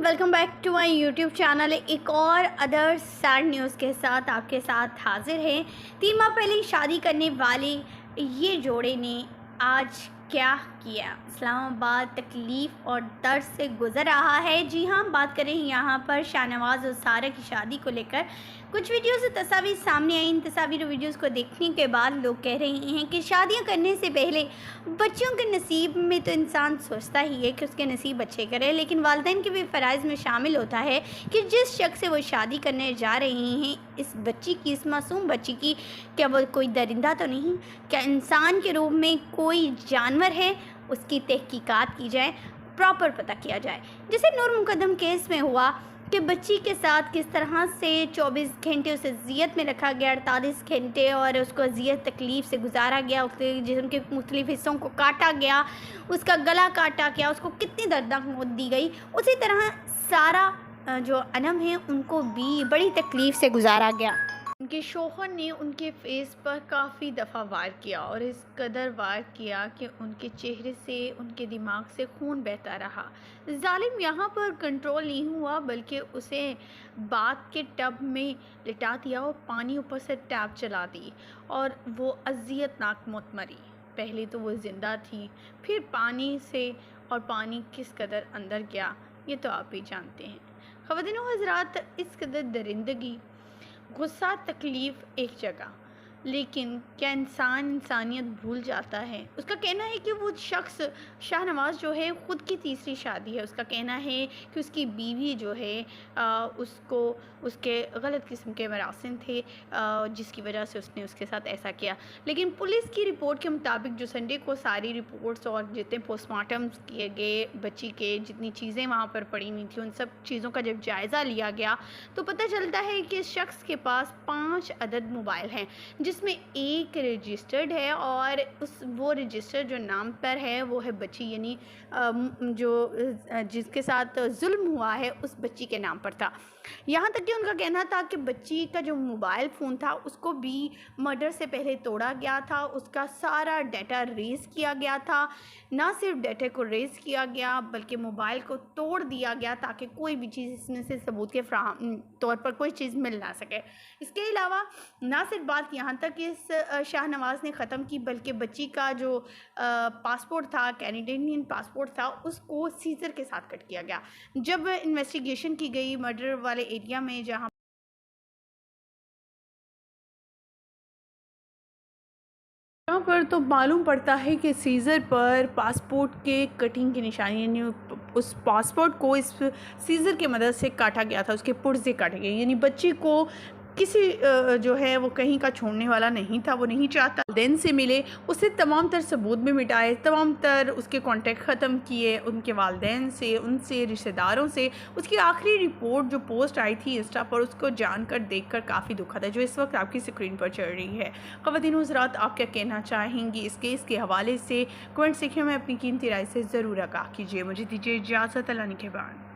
Welcome back to my YouTube channel. एक और other sad news के साथ आपके साथ हाजिर है। 3 माह पहले शादी करने वाले ये जोड़े ने आज क्या किया। इस्लामाबाद तकलीफ़ और दर्द से गुज़र रहा है। जी हाँ, बात करें यहाँ पर शाहनवाज़ और सारा की शादी को लेकर कुछ वीडियोज़ और तस्वीर सामने आई। इन तस्वीर वीडियोज़ को देखने के बाद लोग कह रहे हैं कि शादियाँ करने से पहले बच्चों के नसीब में तो इंसान सोचता ही है कि उसके नसीब अच्छे करे, लेकिन वालिदैन के भी फ़राइज़ में शामिल होता है कि जिस शख्स से वो शादी करने जा रहे हैं, इस बच्ची की, इस मासूम बच्ची की, क्या वो कोई दरिंदा तो नहीं, क्या इंसान के रूप में कोई जानवर है, उसकी तहकीकात की जाए, प्रॉपर पता किया जाए। जैसे नूर मुकद्दम केस में हुआ कि बच्ची के साथ किस तरह से 24 घंटे उसे ज़ियत में रखा गया, 48 घंटे, और उसको अज़ियत तकलीफ़ से गुजारा गया, उसके जिस्म के मुख्तलिफ़ हिस्सों को काटा गया, उसका गला काटा गया, उसको कितनी दर्दनाक मौत दी गई। उसी तरह सारा जो अनम है उनको भी बड़ी तकलीफ़ से गुजारा गया। उनके शौहर ने उनके फेस पर काफ़ी दफ़ा वार किया और इस कदर वार किया कि उनके चेहरे से, उनके दिमाग से खून बहता रहा। जालिम यहाँ पर कंट्रोल नहीं हुआ, बल्कि उसे बात के टब में लिटा दिया और पानी ऊपर से टैप चला दी और वो अज़ियतनाक मौत मरी। पहले तो वो ज़िंदा थी, फिर पानी से, और पानी किस कदर अंदर गया ये तो आप ही जानते हैं। ख़वातीन व हज़रात, इस कदर दरिंदगी, गुस्सा, तकलीफ़ एक जगह, लेकिन क्या इंसान इंसानियत भूल जाता है। उसका कहना है कि वो शख्स शाहनवाज़ जो है ख़ुद की तीसरी शादी है। उसका कहना है कि उसकी बीवी जो है उसको उसके गलत किस्म के मरासिम थे जिसकी वजह से उसने उसके साथ ऐसा किया। लेकिन पुलिस की रिपोर्ट के मुताबिक, जो संडे को सारी रिपोर्ट्स और जितने पोस्टमार्टम्स किए गए बच्ची के, जितनी चीज़ें वहाँ पर पड़ी हुई थी, उन सब चीज़ों का जब जायज़ा लिया गया तो पता चलता है कि इस शख्स के पास 5 अदद मोबाइल हैं, जिसमें एक रजिस्टर्ड है, और वो रजिस्टर जो नाम पर है वो है बच्ची, यानी जिसके साथ जुल्म हुआ है उस बच्ची के नाम पर था। यहाँ तक कि उनका कहना था कि बच्ची का जो मोबाइल फ़ोन था उसको भी मर्डर से पहले तोड़ा गया था, उसका सारा डाटा रेज़ किया गया था। ना सिर्फ डाटा को रेज़ किया गया बल्कि मोबाइल को तोड़ दिया गया ताकि कोई भी चीज़ इसमें से सबूत के तौर पर कोई चीज़ मिल ना सके। इसके अलावा ना सिर्फ बात यहाँ तक इस शाहनवाज़ ने ख़त्म की, बल्कि बच्ची का जो पासपोर्ट था, कैनेडियन पासपोर्ट था, उसको सीज़र के साथ कट किया गया। जब इन्वेस्टिगेशन की गई मर्डर वाले एरिया में, जहाँ पर तो मालूम पड़ता है कि सीज़र पर पासपोर्ट के कटिंग की निशानी, यानी उस पासपोर्ट को इस सीज़र की मदद से काटा गया था, उसके पुर्जे काटे गए। यानी बच्ची को किसी जो है वो कहीं का छोड़ने वाला नहीं था, वो नहीं चाहता वालिदैन से मिले, उससे तमाम तर सबूत भी मिटाए, तमाम तर उसके कॉन्टेक्ट ख़त्म किए, उनके वालिदैन से, उनसे, रिश्तेदारों से। उसकी आखिरी रिपोर्ट जो पोस्ट आई थी इंस्टा पर, उसको जानकर देखकर काफ़ी दुखद है, जो इस वक्त आपकी स्क्रीन पर चल रही है। ख़वातीन व हज़रात, आप क्या कहना चाहेंगी इस केस के हवाले से? कमेंट सेक्शन में अपनी कीमती राय से ज़रूर आगाह कीजिए। मुझे दीजिए इजाज़त। अल्लाह निगहबान।